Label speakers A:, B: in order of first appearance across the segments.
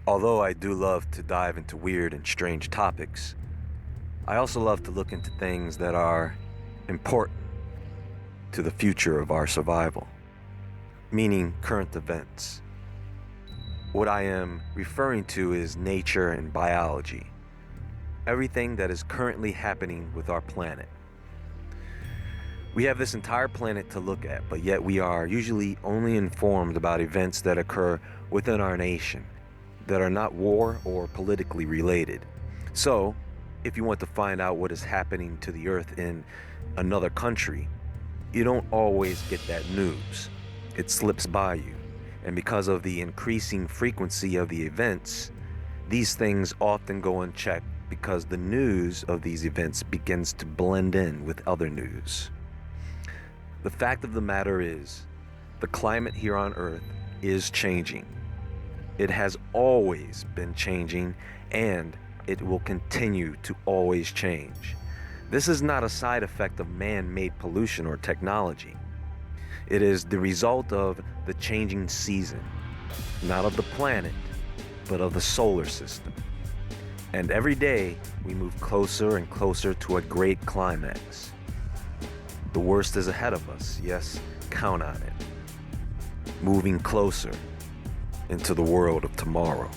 A: Although I do love to dive into weird and strange topics, I also love to look into things that are important to the future of our survival, meaning current events. What I am referring to is nature and biology, everything that is currently happening with our planet. We have this entire planet to look at, but yet we are usually only informed about events that occur within our nation, that are not war or politically related. So, if you want to find out what is happening to the earth in another country, you don't always get that news. It slips by you. And because of the increasing frequency of the events, these things often go unchecked because the news of these events begins to blend in with other news. The fact of the matter is, the climate here on Earth is changing. It has always been changing, and it will continue to always change. This is not a side effect of man-made pollution or technology. It is the result of the changing season, not of the planet, but of the solar system. And every day, we move closer and closer to a great climax. The worst is ahead of us, yes, count on it. Moving closer into the world of tomorrow.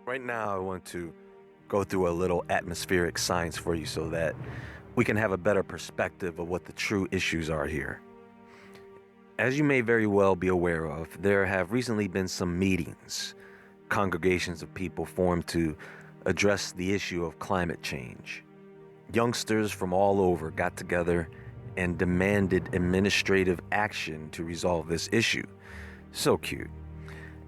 A: Right now, I want to go through a little atmospheric science for you so that we can have a better perspective of what the true issues are here. As you may very well be aware of, there have recently been some meetings, congregations of people formed to address the issue of climate change. Youngsters from all over got together and demanded administrative action to resolve this issue. So cute.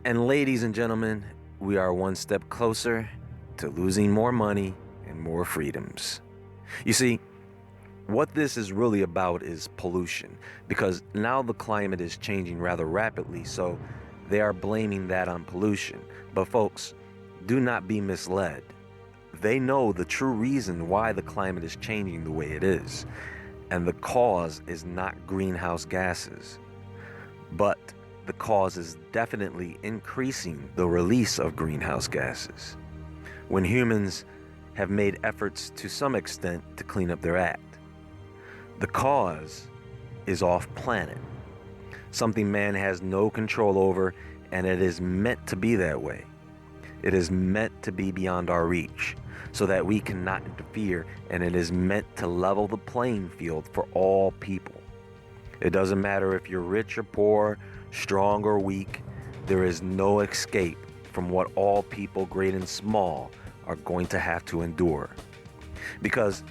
A: And ladies and gentlemen, we are one step closer to losing more money and more freedoms. You see, what this is really about is pollution, because now the climate is changing rather rapidly, so they are blaming that on pollution. But folks, do not be misled. They know the true reason why the climate is changing the way it is, and the cause is not greenhouse gases, but the cause is definitely increasing the release of greenhouse gases when humans have made efforts to some extent to clean up their act. The cause is off planet, something man has no control over, and it is meant to be that way. It is meant to be beyond our reach so that we cannot interfere, and it is meant to level the playing field for all people. It doesn't matter if you're rich or poor, strong or weak, there is no escape from what all people, great and small, are going to have to endure. Because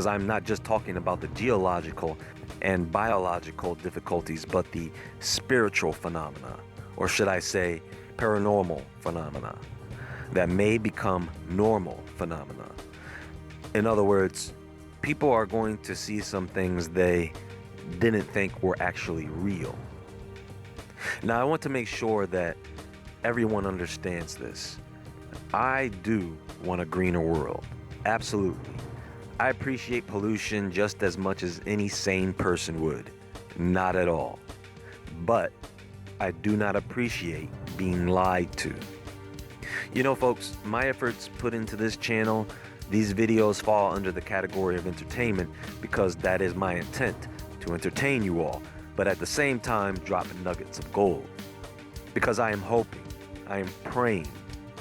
A: I'm not just talking about the geological and biological difficulties, but the spiritual phenomena, or should I say paranormal phenomena, that may become normal phenomena. In other words, people are going to see some things they didn't think were actually real. Now, I want to make sure that everyone understands this. I do want a greener world. Absolutely. I appreciate pollution just as much as any sane person would. Not at all. But I do not appreciate being lied to. You know, folks, my efforts put into this channel, these videos fall under the category of entertainment because that is my intent, to entertain you all, but at the same time drop nuggets of gold. Because I am hoping, I am praying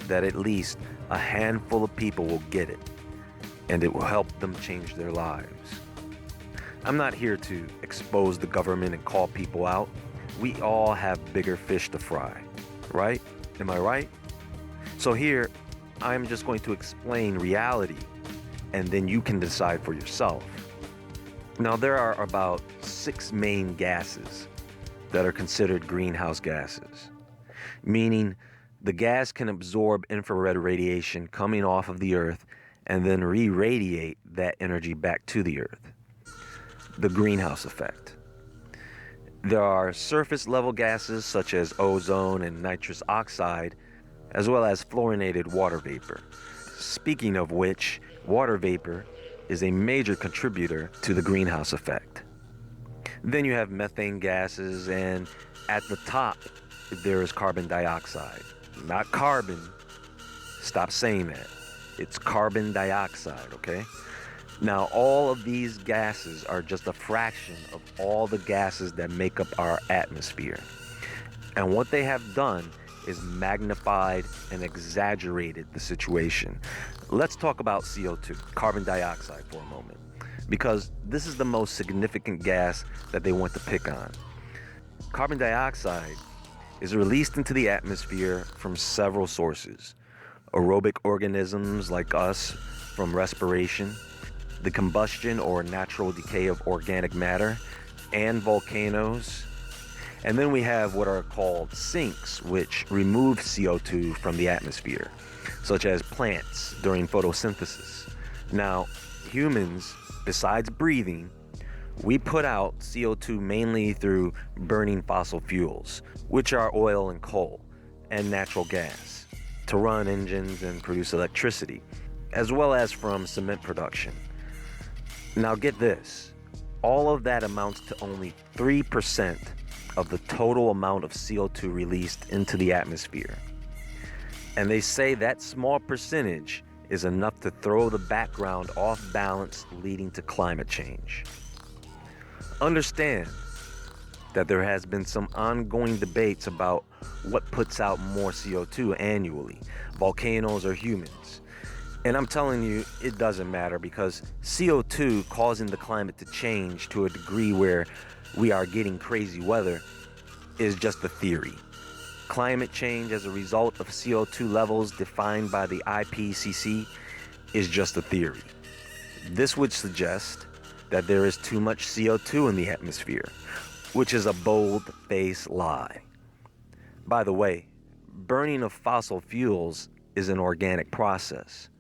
A: that at least a handful of people will get it, and it will help them change their lives. I'm not here to expose the government and call people out. We all have bigger fish to fry, right? Am I right? So here, I'm just going to explain reality, and then you can decide for yourself. Now, there are about 6 main gases that are considered greenhouse gases, meaning the gas can absorb infrared radiation coming off of the Earth and then re-radiate that energy back to the Earth. The greenhouse effect. There are surface level gases such as ozone and nitrous oxide, as well as fluorinated water vapor. Speaking of which, water vapor is a major contributor to the greenhouse effect. Then you have methane gases, and at the top there is carbon dioxide. Not carbon. Stop saying that. It's carbon dioxide, okay? Now, all of these gases are just a fraction of all the gases that make up our atmosphere. And what they have done is magnified and exaggerated the situation. Let's talk about CO2, carbon dioxide, for a moment, because this is the most significant gas that they want to pick on. Carbon dioxide is released into the atmosphere from several sources. Aerobic organisms like us from respiration, the combustion or natural decay of organic matter, and volcanoes. And then we have what are called sinks, which remove CO2 from the atmosphere, such as plants during photosynthesis. Now, humans, besides breathing, we put out CO2 mainly through burning fossil fuels, which are oil and coal, and natural gas, to run engines and produce electricity, as well as from cement production. Now get this, all of that amounts to only 3% of the total amount of CO2 released into the atmosphere. And they say that small percentage is enough to throw the background off balance, leading to climate change. Understand that there has been some ongoing debates about what puts out more CO2 annually, volcanoes or humans. And I'm telling you, it doesn't matter, because CO2 causing the climate to change to a degree where we are getting crazy weather is just a theory. Climate change as a result of CO2 levels defined by the IPCC is just a theory. This would suggest that there is too much CO2 in the atmosphere, which is a bold-faced lie. By the way, burning of fossil fuels is an organic process.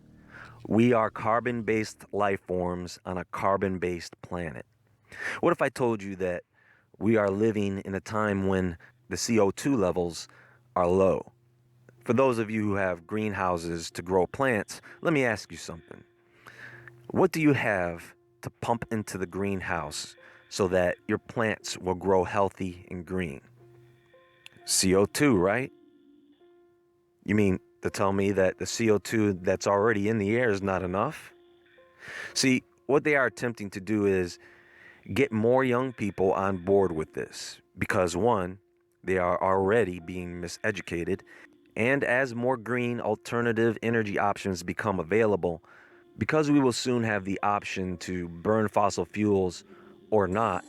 A: We are carbon-based life forms on a carbon-based planet. What if I told you that we are living in a time when the CO2 levels are low? For those of you who have greenhouses to grow plants, let me ask you something. What do you have to pump into the greenhouse so that your plants will grow healthy and green? CO2, right? You mean to tell me that the CO2 that's already in the air is not enough? See, what they are attempting to do is get more young people on board with this, because one, they are already being miseducated, and as more green alternative energy options become available, because we will soon have the option to burn fossil fuels or not,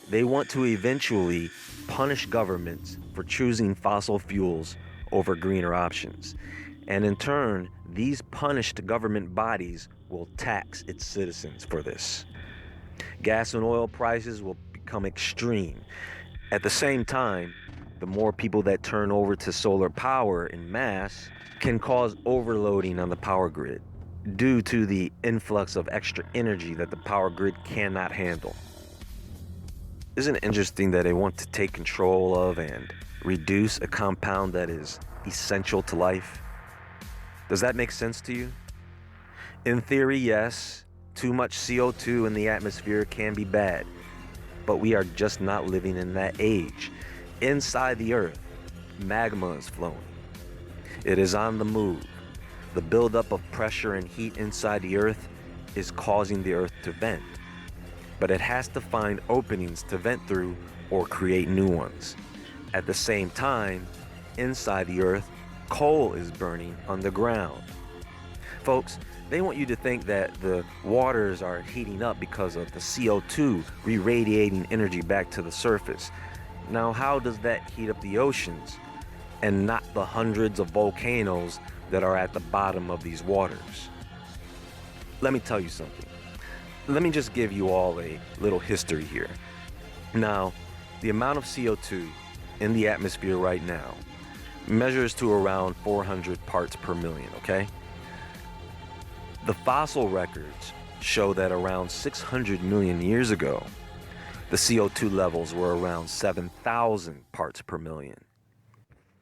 A: they want to eventually punish governments for choosing fossil fuels over greener options. And in turn, these punished government bodies will tax its citizens for this. Gas and oil prices will become extreme. At the same time, the more people that turn over to solar power in mass can cause overloading on the power grid due to the influx of extra energy that the power grid cannot handle. Isn't it interesting that they want to take control of and reduce a compound that is essential to life? Does that make sense to you? In theory, yes, too much CO2 in the atmosphere can be bad, but we are just not living in that age. Inside the Earth, magma is flowing. It is on the move. The buildup of pressure and heat inside the Earth is causing the Earth to vent, but it has to find openings to vent through or create new ones. At the same time, inside the Earth, coal is burning underground. Folks, they want you to think that the waters are heating up because of the CO2 re-radiating energy back to the surface. Now, how does that heat up the oceans and not the hundreds of volcanoes that are at the bottom of these waters? Let me tell you something. Let me just give you all a little history here. Now, The amount of CO2 in the atmosphere right now measures to around 400 parts per million, okay? The fossil records show that around 600 million years ago, the CO2 levels were around 7,000 parts per million.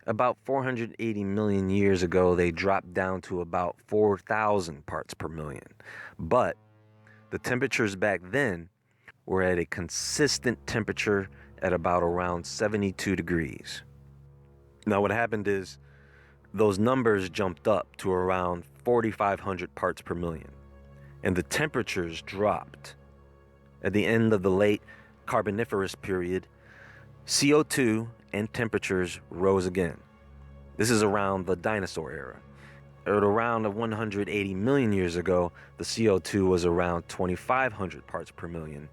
A: About 480 million years ago, they dropped down to about 4,000 parts per million. But the temperatures back then were at a consistent temperature at about around 72 degrees. Now what happened is those numbers jumped up to around 4,500 parts per million, and the temperatures dropped. At the end of the late Carboniferous period, CO2 and temperatures rose again. This is around the dinosaur era. At around 180 million years ago, the CO2 was around 2,500 parts per million,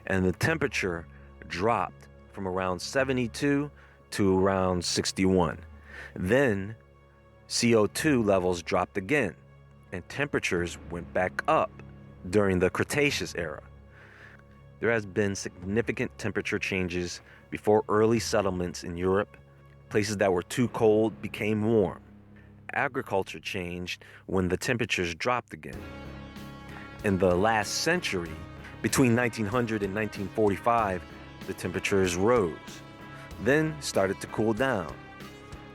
A: and the temperature dropped from around 72 to around 61. Then CO2 levels dropped again, and temperatures went back up during the Cretaceous era. There has been significant temperature changes before early settlements in Europe. Places that were too cold became warm. Agriculture changed when the temperatures dropped again. In the last century, between 1900 and 1945, the temperatures rose, then started to cool down.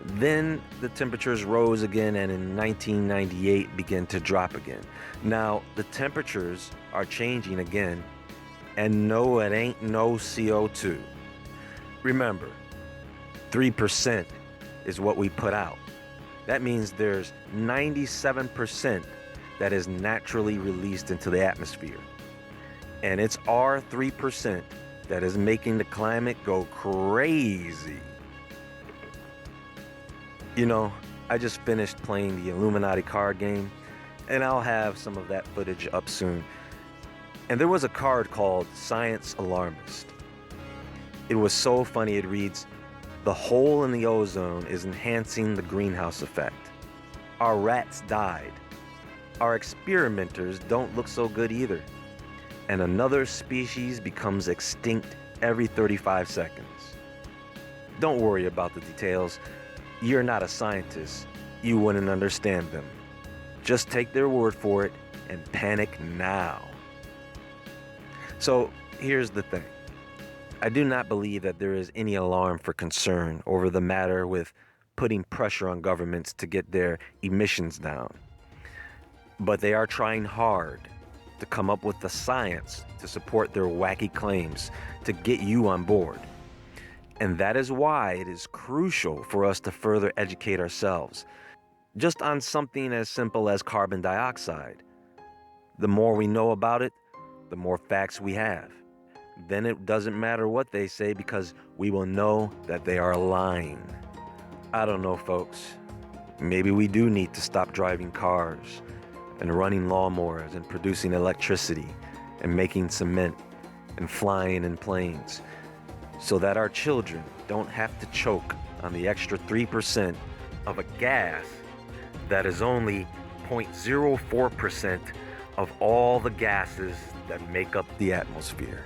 A: Then the temperatures rose again, and in 1998 began to drop again. Now the temperatures are changing again, and no, it ain't no CO2. Remember, 3% is what we put out. That means there's 97% that is naturally released into the atmosphere. And it's our 3% that is making the climate go crazy. You know, I just finished playing the Illuminati card game, and I'll have some of that footage up soon. And there was a card called Science Alarmist. It was so funny. It reads, "The hole in the ozone is enhancing the greenhouse effect. Our rats died. Our experimenters don't look so good either. And another species becomes extinct every 35 seconds. Don't worry about the details. You're not a scientist. You wouldn't understand them. Just take their word for it and panic now." So here's the thing. I do not believe that there is any alarm for concern over the matter with putting pressure on governments to get their emissions down. But they are trying hard to come up with the science to support their wacky claims to get you on board. And that is why it is crucial for us to further educate ourselves, just on something as simple as carbon dioxide. The more we know about it, the more facts we have. Then it doesn't matter what they say, because we will know that they are lying. I don't know, folks. Maybe we do need to stop driving cars and running lawnmowers and producing electricity and making cement and flying in planes, so that our children don't have to choke on the extra 3% of a gas that is only 0.04% of all the gases that make up the atmosphere.